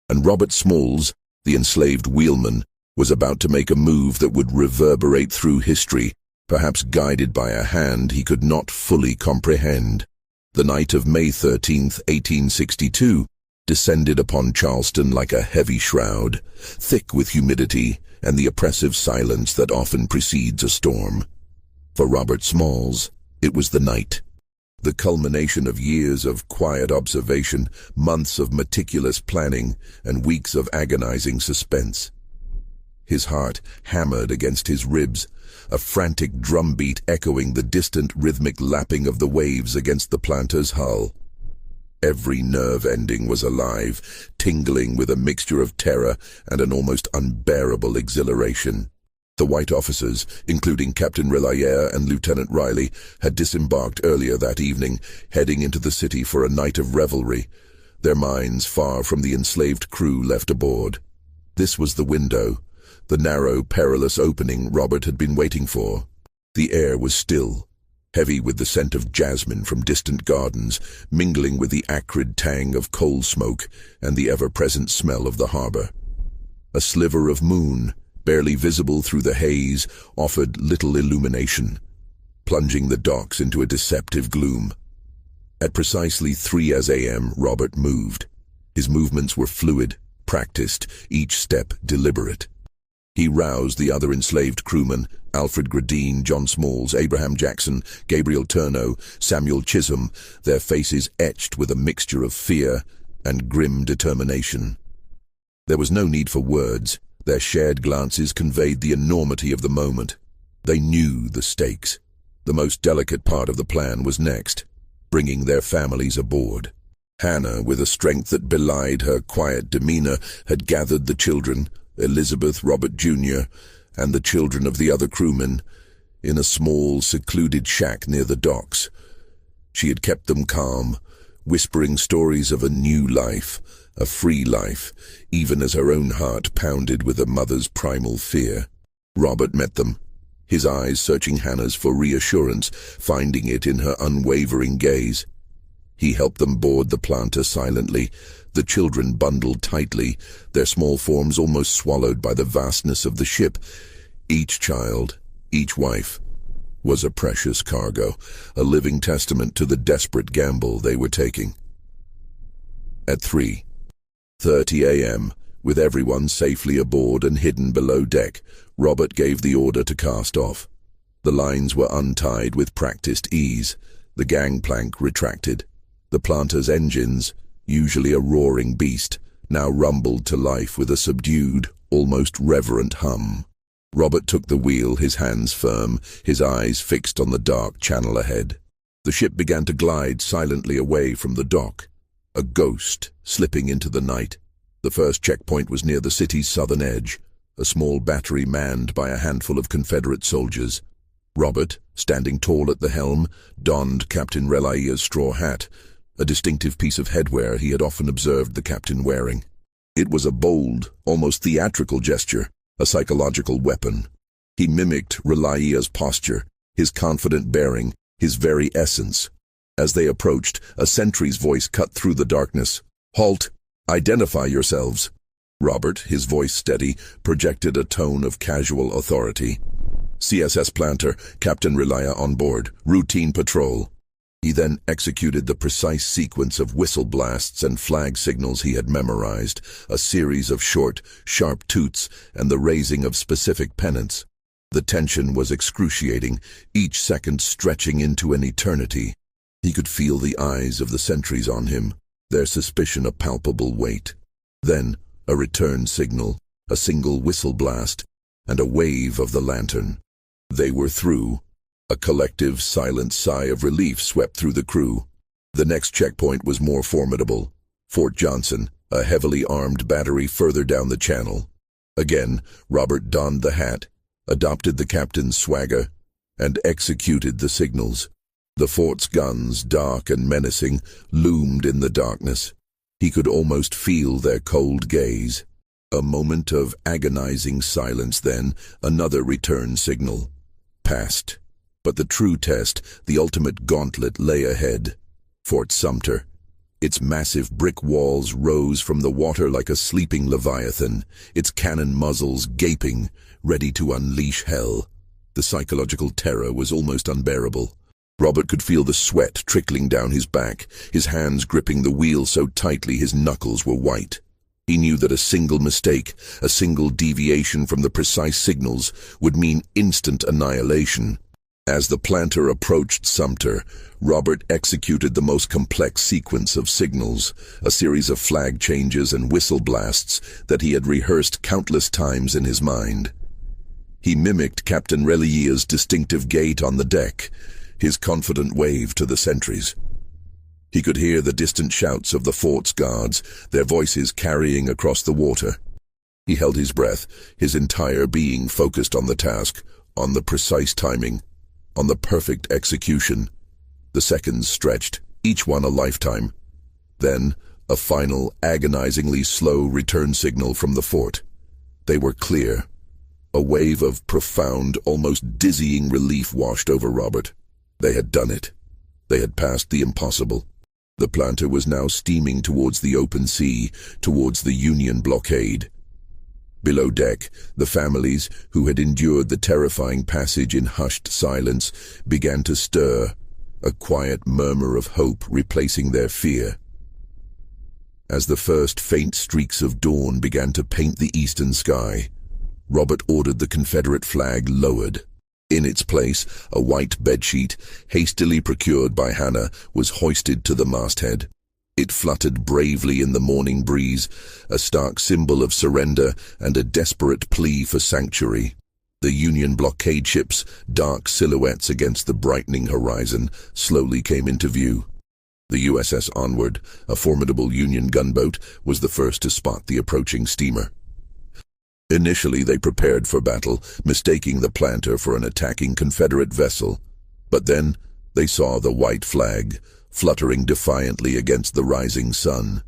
and Robert Smalls, the enslaved wheelman, was about to make a move that would reverberate through history, perhaps guided by a hand he could not fully comprehend. The night of May 13th, 1862, descended upon Charleston like a heavy shroud, thick with humidity and the oppressive silence that often precedes a storm. For Robert Smalls, it was the night, the culmination of years of quiet observation, months of meticulous planning, and weeks of agonizing suspense. His heart hammered against his ribs, a frantic drumbeat echoing the distant rhythmic lapping of the waves against the planter's hull. Every nerve ending was alive, tingling with a mixture of terror and an almost unbearable exhilaration. The white officers, including Captain Rellayer and Lieutenant Riley, had disembarked earlier that evening, heading into the city for a night of revelry, their minds far from the enslaved crew left aboard. This was the window, the narrow, perilous opening Robert had been waiting for. The air was still, heavy with the scent of jasmine from distant gardens, mingling with the acrid tang of coal smoke and the ever-present smell of the harbor. A sliver of moon, barely visible through the haze, offered little illumination, plunging the docks into a deceptive gloom. At precisely 3 a.m., Robert moved. His movements were fluid, practiced, each step deliberate. He roused the other enslaved crewmen, Alfred Gradine, John Smalls, Abraham Jackson, Gabriel Turneau, Samuel Chisholm, their faces etched with a mixture of fear and grim determination. There was no need for words. Their shared glances conveyed the enormity of the moment. They knew the stakes. The most delicate part of the plan was next, bringing their families aboard. Hannah, with a strength that belied her quiet demeanor, had gathered the children, Elizabeth, Robert Jr., and the children of the other crewmen, in a small, secluded shack near the docks. She had kept them calm, whispering stories of a new life, a free life, even as her own heart pounded with a mother's primal fear. Robert met them, his eyes searching Hannah's for reassurance, finding it in her unwavering gaze. He helped them board the planter silently, the children bundled tightly, their small forms almost swallowed by the vastness of the ship. Each child, each wife, was a precious cargo, a living testament to the desperate gamble they were taking. At 3:30 a.m., with everyone safely aboard and hidden below deck, Robert gave the order to cast off. The lines were untied with practiced ease, the gangplank retracted. The planter's engines, usually a roaring beast, now rumbled to life with a subdued, almost reverent hum. Robert took the wheel, his hands firm, his eyes fixed on the dark channel ahead. The ship began to glide silently away from the dock, a ghost slipping into the night. The first checkpoint was near the city's southern edge, a small battery manned by a handful of Confederate soldiers. Robert, standing tall at the helm, donned Captain Relayer's straw hat, a distinctive piece of headwear he had often observed the captain wearing. It was a bold, almost theatrical gesture, a psychological weapon. He mimicked Relayer's posture, his confident bearing, his very essence. As they approached, a sentry's voice cut through the darkness. "Halt! Identify yourselves!" Robert, his voice steady, projected a tone of casual authority. "CSS Planter, Captain Relayer on board, routine patrol." He then executed the precise sequence of whistle blasts and flag signals he had memorized, a series of short, sharp toots and the raising of specific pennants. The tension was excruciating, each second stretching into an eternity. He could feel the eyes of the sentries on him, their suspicion a palpable weight. Then, a return signal, a single whistle blast, and a wave of the lantern. They were through. A collective, silent sigh of relief swept through the crew. The next checkpoint was more formidable. Fort Johnson, a heavily armed battery further down the channel. Again, Robert donned the hat, adopted the captain's swagger, and executed the signals. The fort's guns, dark and menacing, loomed in the darkness. He could almost feel their cold gaze. A moment of agonizing silence, then another return signal. Passed. But the true test, the ultimate gauntlet, lay ahead. Fort Sumter. Its massive brick walls rose from the water like a sleeping leviathan, its cannon muzzles gaping, ready to unleash hell. The psychological terror was almost unbearable. Robert could feel the sweat trickling down his back, his hands gripping the wheel so tightly his knuckles were white. He knew that a single mistake, a single deviation from the precise signals, would mean instant annihilation. As the planter approached Sumter, Robert executed the most complex sequence of signals, a series of flag changes and whistle blasts that he had rehearsed countless times in his mind. He mimicked Captain Reliea's distinctive gait on the deck, his confident wave to the sentries. He could hear the distant shouts of the fort's guards, their voices carrying across the water. He held his breath, his entire being focused on the task, on the precise timing, on the perfect execution. The seconds stretched, each one a lifetime. Then, a final, agonizingly slow return signal from the fort. They were clear. A wave of profound, almost dizzying relief washed over Robert. They had done it. They had passed the impossible. The planter was now steaming towards the open sea, towards the Union blockade. Below deck, the families, who had endured the terrifying passage in hushed silence, began to stir, a quiet murmur of hope replacing their fear. As the first faint streaks of dawn began to paint the eastern sky, Robert ordered the Confederate flag lowered. In its place, a white bedsheet, hastily procured by Hannah, was hoisted to the masthead. It fluttered bravely in the morning breeze, a stark symbol of surrender and a desperate plea for sanctuary. The Union blockade ships, dark silhouettes against the brightening horizon, slowly came into view. The USS Onward, a formidable Union gunboat, was the first to spot the approaching steamer. Initially they prepared for battle, mistaking the planter for an attacking Confederate vessel. But then they saw the white flag, fluttering defiantly against the rising sun.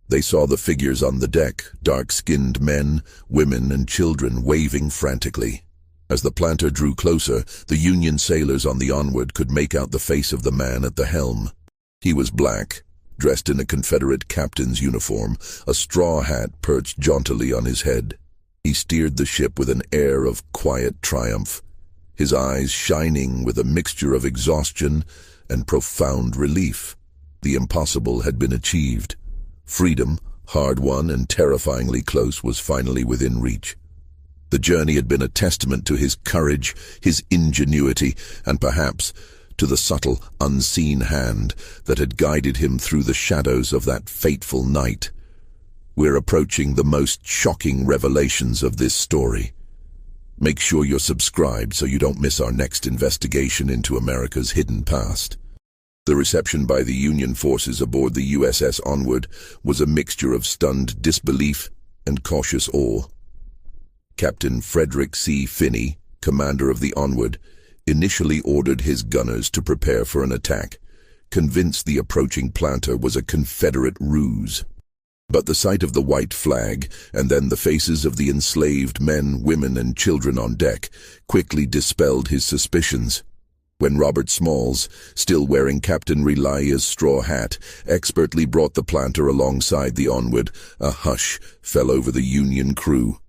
They saw the figures on the deck, dark-skinned men, women, and children waving frantically. As the planter drew closer, the Union sailors on the Onward could make out the face of the man at the helm. He was black, dressed in a Confederate captain's uniform, a straw hat perched jauntily on his head. He steered the ship with an air of quiet triumph, his eyes shining with a mixture of exhaustion and profound relief. The impossible had been achieved. Freedom, hard-won and terrifyingly close, was finally within reach. The journey had been a testament to his courage, his ingenuity, and perhaps to the subtle, unseen hand that had guided him through the shadows of that fateful night. We're approaching the most shocking revelations of this story. Make sure you're subscribed so you don't miss our next investigation into America's hidden past. The reception by the Union forces aboard the USS Onward was a mixture of stunned disbelief and cautious awe. Captain Frederick C. Finney, commander of the Onward, initially ordered his gunners to prepare for an attack, convinced the approaching planter was a Confederate ruse. But the sight of the white flag, and then the faces of the enslaved men, women, and children on deck, quickly dispelled his suspicions. When Robert Smalls, still wearing Captain Reliea's straw hat, expertly brought the planter alongside the Onward, a hush fell over the Union crew.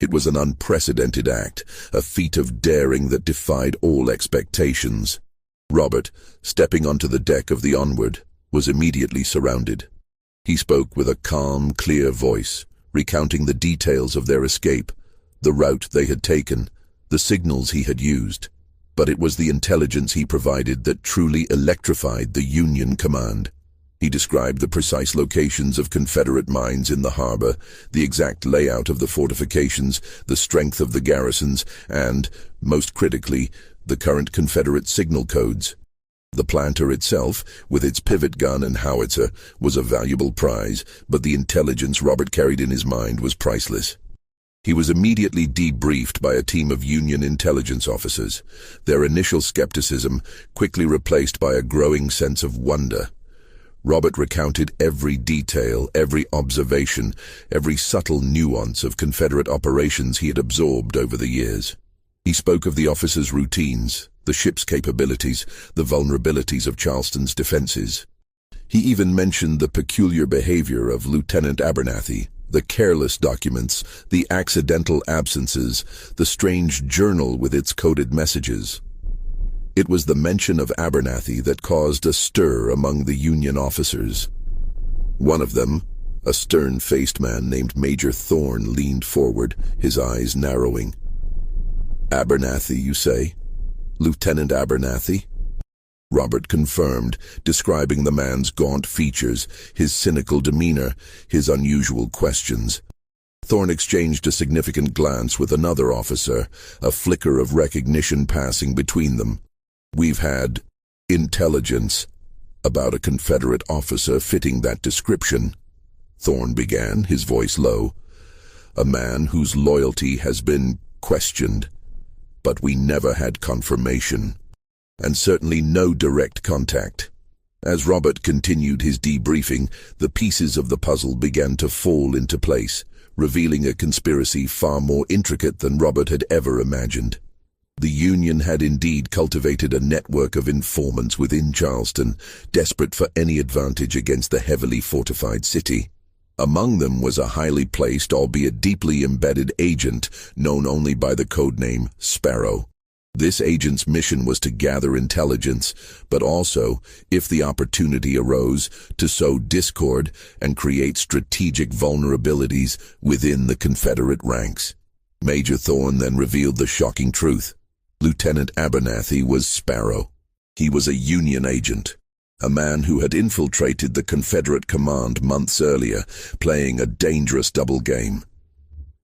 It was an unprecedented act, a feat of daring that defied all expectations. Robert, stepping onto the deck of the Onward, was immediately surrounded. He spoke with a calm, clear voice, recounting the details of their escape, the route they had taken, the signals he had used. But it was the intelligence he provided that truly electrified the Union command. He described the precise locations of Confederate mines in the harbor, the exact layout of the fortifications, the strength of the garrisons, and, most critically, the current Confederate signal codes. The planter itself, with its pivot gun and howitzer, was a valuable prize, but the intelligence Robert carried in his mind was priceless. He was immediately debriefed by a team of Union intelligence officers, their initial skepticism quickly replaced by a growing sense of wonder. Robert recounted every detail, every observation, every subtle nuance of Confederate operations he had absorbed over the years. He spoke of the officers' routines, the ship's capabilities, the vulnerabilities of Charleston's defenses. He even mentioned the peculiar behavior of Lieutenant Abernathy, the careless documents, the accidental absences, the strange journal with its coded messages. It was the mention of Abernathy that caused a stir among the Union officers. One of them, a stern-faced man named Major Thorne, leaned forward, his eyes narrowing. "Abernathy, you say? Lieutenant Abernathy?" Robert confirmed, describing the man's gaunt features, his cynical demeanor, his unusual questions. Thorne exchanged a significant glance with another officer, a flicker of recognition passing between them. "We've had intelligence about a Confederate officer fitting that description," Thorne began, his voice low. "A man whose loyalty has been questioned, but we never had confirmation, and certainly no direct contact." As Robert continued his debriefing, the pieces of the puzzle began to fall into place, revealing a conspiracy far more intricate than Robert had ever imagined. The Union had indeed cultivated a network of informants within Charleston, desperate for any advantage against the heavily fortified city. Among them was a highly placed, albeit deeply embedded agent, known only by the codename Sparrow. This agent's mission was to gather intelligence, but also, if the opportunity arose, to sow discord and create strategic vulnerabilities within the Confederate ranks. Major Thorne then revealed the shocking truth. Lieutenant Abernathy was Sparrow. He was a Union agent, a man who had infiltrated the Confederate command months earlier, playing a dangerous double game.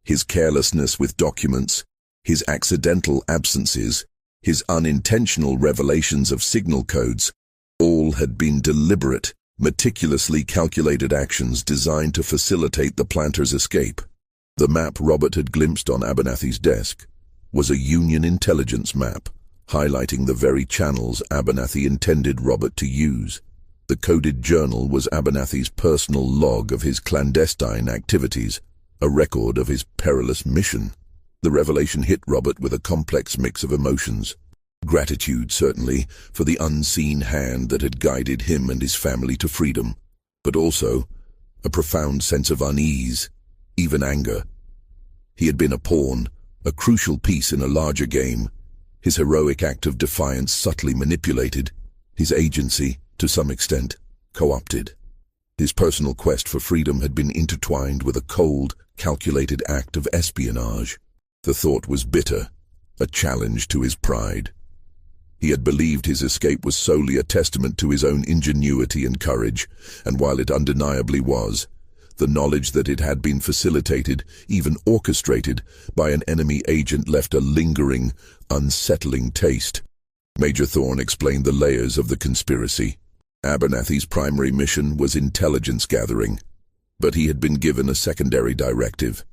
His carelessness with documents, his accidental absences, his unintentional revelations of signal codes, all had been deliberate, meticulously calculated actions designed to facilitate the planter's escape. The map Robert had glimpsed on Abernathy's desk was a Union intelligence map, highlighting the very channels Abernathy intended Robert to use. The coded journal was Abernathy's personal log of his clandestine activities, a record of his perilous mission. The revelation hit Robert with a complex mix of emotions. Gratitude, certainly, for the unseen hand that had guided him and his family to freedom, but also a profound sense of unease, even anger. He had been a pawn, a crucial piece in a larger game, his heroic act of defiance subtly manipulated, his agency, to some extent, co-opted. His personal quest for freedom had been intertwined with a cold, calculated act of espionage. The thought was bitter, a challenge to his pride. He had believed his escape was solely a testament to his own ingenuity and courage, and while it undeniably was, the knowledge that it had been facilitated, even orchestrated, by an enemy agent left a lingering, unsettling taste. Major Thorne explained the layers of the conspiracy. Abernathy's primary mission was intelligence gathering, but he had been given a secondary directive.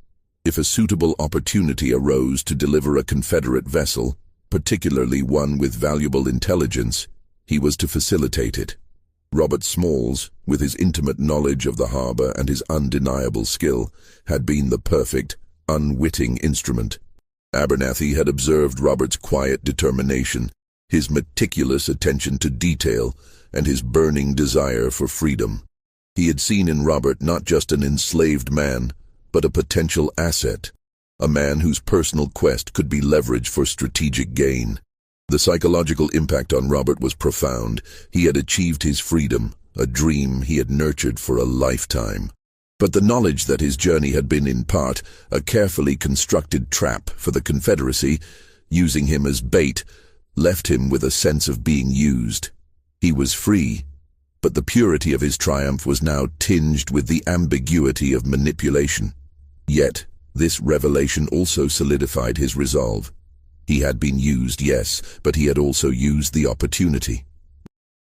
If a suitable opportunity arose to deliver a Confederate vessel, particularly one with valuable intelligence, he was to facilitate it. Robert Smalls, with his intimate knowledge of the harbor and his undeniable skill, had been the perfect, unwitting instrument. Abernathy had observed Robert's quiet determination, his meticulous attention to detail, and his burning desire for freedom. He had seen in Robert not just an enslaved man, but a potential asset, a man whose personal quest could be leveraged for strategic gain. The psychological impact on Robert was profound. He had achieved his freedom, a dream he had nurtured for a lifetime. But the knowledge that his journey had been in part a carefully constructed trap for the Confederacy, using him as bait, left him with a sense of being used. He was free, But the purity of his triumph was now tinged with the ambiguity of manipulation. Yet, this revelation also solidified his resolve. He had been used, yes, but he had also used the opportunity.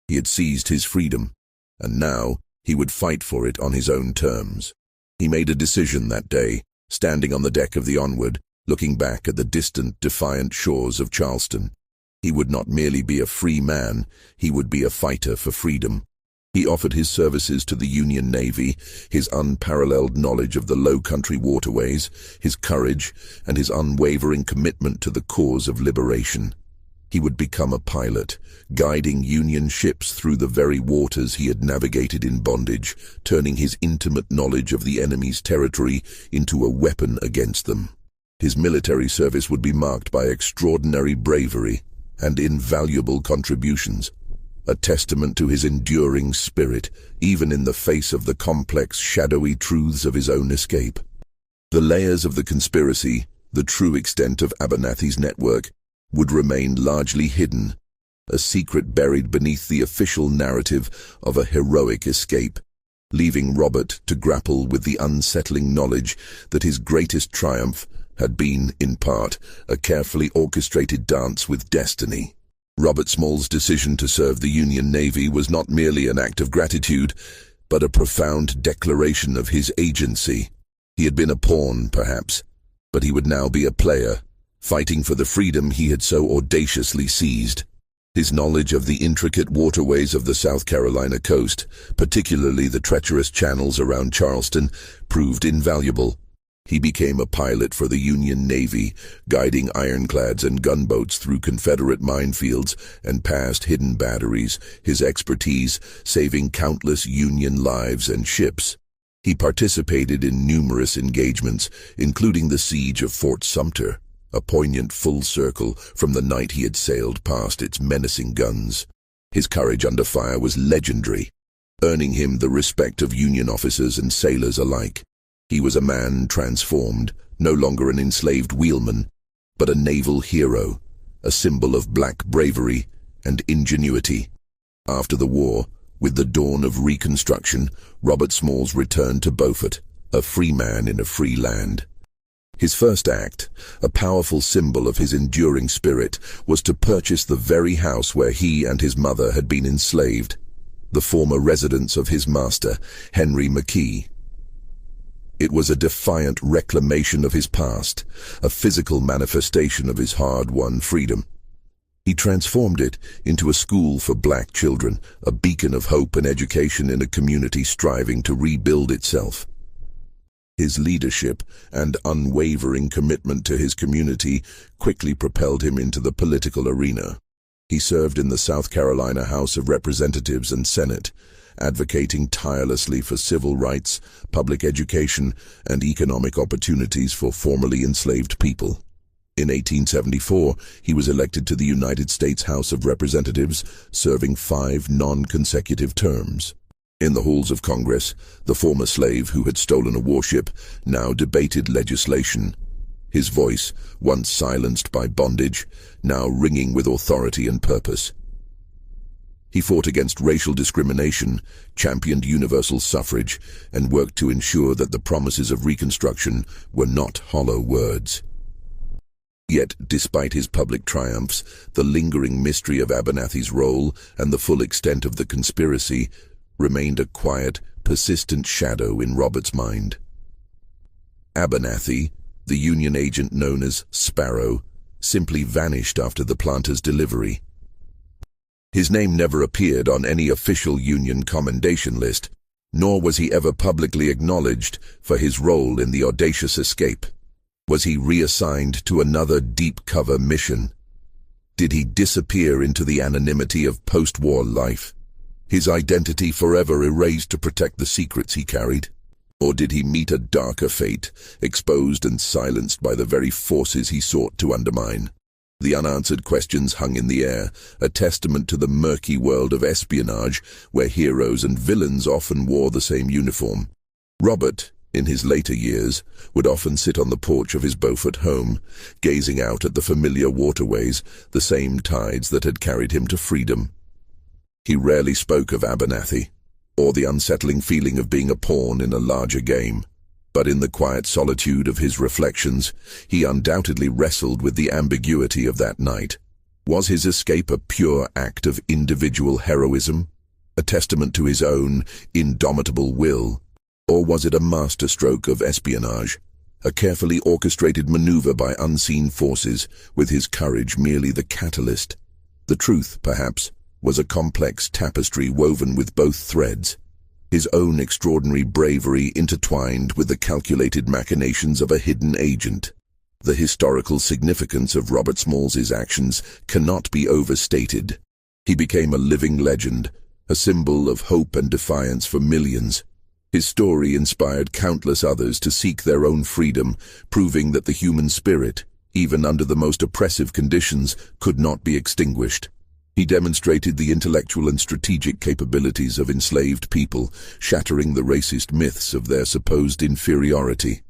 He had seized his freedom, and now he would fight for it on his own terms. He made a decision that day, standing on the deck of the Onward, looking back at the distant, defiant shores of Charleston. He would not merely be a free man, he would be a fighter for freedom. He offered his services to the Union Navy, his unparalleled knowledge of the low-country waterways, his courage, and his unwavering commitment to the cause of liberation. He would become a pilot, guiding Union ships through the very waters he had navigated in bondage, turning his intimate knowledge of the enemy's territory into a weapon against them. His military service would be marked by extraordinary bravery and invaluable contributions, a testament to his enduring spirit, even in the face of the complex, shadowy truths of his own escape. The layers of the conspiracy, the true extent of Abernathy's network, would remain largely hidden, a secret buried beneath the official narrative of a heroic escape, leaving Robert to grapple with the unsettling knowledge that his greatest triumph had been, in part, a carefully orchestrated dance with destiny. Robert Small's decision to serve the Union Navy was not merely an act of gratitude, but a profound declaration of his agency. He had been a pawn, perhaps, but he would now be a player, fighting for the freedom he had so audaciously seized. His knowledge of the intricate waterways of the South Carolina coast, particularly the treacherous channels around Charleston, proved invaluable. He became a pilot for the Union Navy, guiding ironclads and gunboats through Confederate minefields and past hidden batteries, his expertise saving countless Union lives and ships. He participated in numerous engagements, including the siege of Fort Sumter, a poignant full circle from the night he had sailed past its menacing guns. His courage under fire was legendary, earning him the respect of Union officers and sailors alike. He was a man transformed, no longer an enslaved wheelman, but a naval hero, a symbol of black bravery and ingenuity. After the war, with the dawn of Reconstruction, Robert Smalls returned to Beaufort, a free man in a free land. His first act, a powerful symbol of his enduring spirit, was to purchase the very house where he and his mother had been enslaved, the former residence of his master, Henry McKee. It was a defiant reclamation of his past, a physical manifestation of his hard-won freedom. He transformed it into a school for black children, a beacon of hope and education in a community striving to rebuild itself. His leadership and unwavering commitment to his community quickly propelled him into the political arena. He served in the South Carolina House of Representatives and Senate, advocating tirelessly for civil rights, public education, and economic opportunities for formerly enslaved people. In 1874, he was elected to the United States House of Representatives, serving 5 non-consecutive terms. In the halls of Congress, the former slave who had stolen a warship now debated legislation, his voice, once silenced by bondage, now ringing with authority and purpose. He fought against racial discrimination, championed universal suffrage, and worked to ensure that the promises of Reconstruction were not hollow words. Yet, despite his public triumphs, the lingering mystery of Abernathy's role and the full extent of the conspiracy remained a quiet, persistent shadow in Robert's mind. Abernathy, the Union agent known as Sparrow, simply vanished after the planter's delivery. His name never appeared on any official Union commendation list, nor was he ever publicly acknowledged for his role in the audacious escape. Was he reassigned to another deep-cover mission? Did he disappear into the anonymity of post-war life, his identity forever erased to protect the secrets he carried? Or did he meet a darker fate, exposed and silenced by the very forces he sought to undermine? The unanswered questions hung in the air, a testament to the murky world of espionage, where heroes and villains often wore the same uniform. Robert, in his later years, would often sit on the porch of his Beaufort home, gazing out at the familiar waterways, the same tides that had carried him to freedom. He rarely spoke of Abernathy, or the unsettling feeling of being a pawn in a larger game. But in the quiet solitude of his reflections, he undoubtedly wrestled with the ambiguity of that night. Was his escape a pure act of individual heroism, a testament to his own indomitable will, or was it a masterstroke of espionage, a carefully orchestrated maneuver by unseen forces, with his courage merely the catalyst? The truth, perhaps, was a complex tapestry woven with both threads, his own extraordinary bravery intertwined with the calculated machinations of a hidden agent. The historical significance of Robert Smalls's actions cannot be overstated. He became a living legend, a symbol of hope and defiance for millions. His story inspired countless others to seek their own freedom, proving that the human spirit, even under the most oppressive conditions, could not be extinguished. He demonstrated the intellectual and strategic capabilities of enslaved people, shattering the racist myths of their supposed inferiority.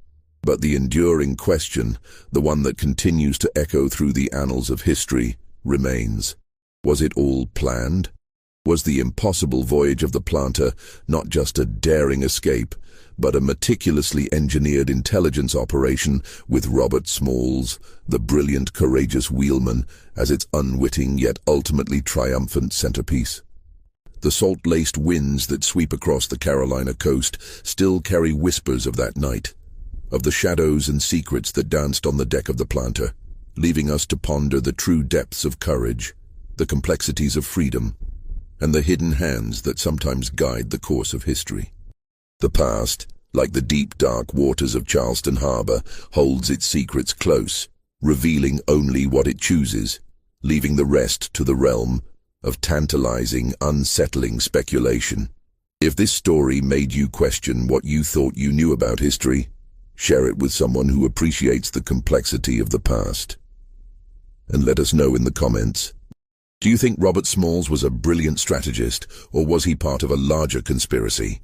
But the enduring question, the one that continues to echo through the annals of history, remains. Was it all planned? Was the impossible voyage of the planter not just a daring escape, but a meticulously engineered intelligence operation with Robert Smalls, the brilliant, courageous wheelman, as its unwitting yet ultimately triumphant centerpiece? The salt-laced winds that sweep across the Carolina coast still carry whispers of that night, of the shadows and secrets that danced on the deck of the planter, leaving us to ponder the true depths of courage, the complexities of freedom, and the hidden hands that sometimes guide the course of history. The past, like the deep, dark waters of Charleston Harbor, holds its secrets close, revealing only what it chooses, leaving the rest to the realm of tantalizing, unsettling speculation. If this story made you question what you thought you knew about history, share it with someone who appreciates the complexity of the past. And let us know in the comments. Do you think Robert Smalls was a brilliant strategist, or was he part of a larger conspiracy?